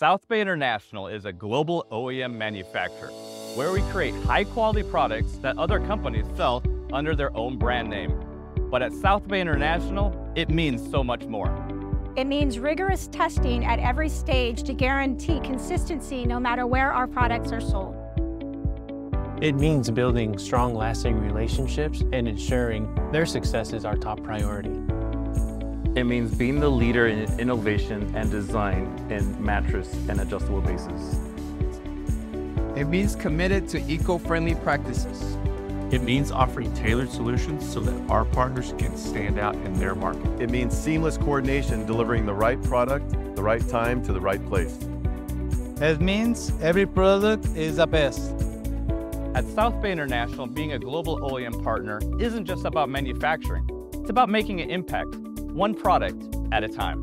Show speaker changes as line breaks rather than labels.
South Bay International is a global OEM manufacturer where we create high-quality products that other companies sell under their own brand name. But at South Bay International, it means so much more.
It means rigorous testing at every stage to guarantee consistency no matter where our products are sold.
It means building strong, lasting relationships and ensuring their success is our top priority.
It means being the leader in innovation and design in mattress and adjustable bases.
It means committed to eco-friendly practices.
It means offering tailored solutions so that our partners can stand out in their market.
It means seamless coordination, delivering the right product, the right time, to the right place.
It means every product is the best.
At South Bay International, being a global OEM partner isn't just about manufacturing. It's about making an impact, one product at a time.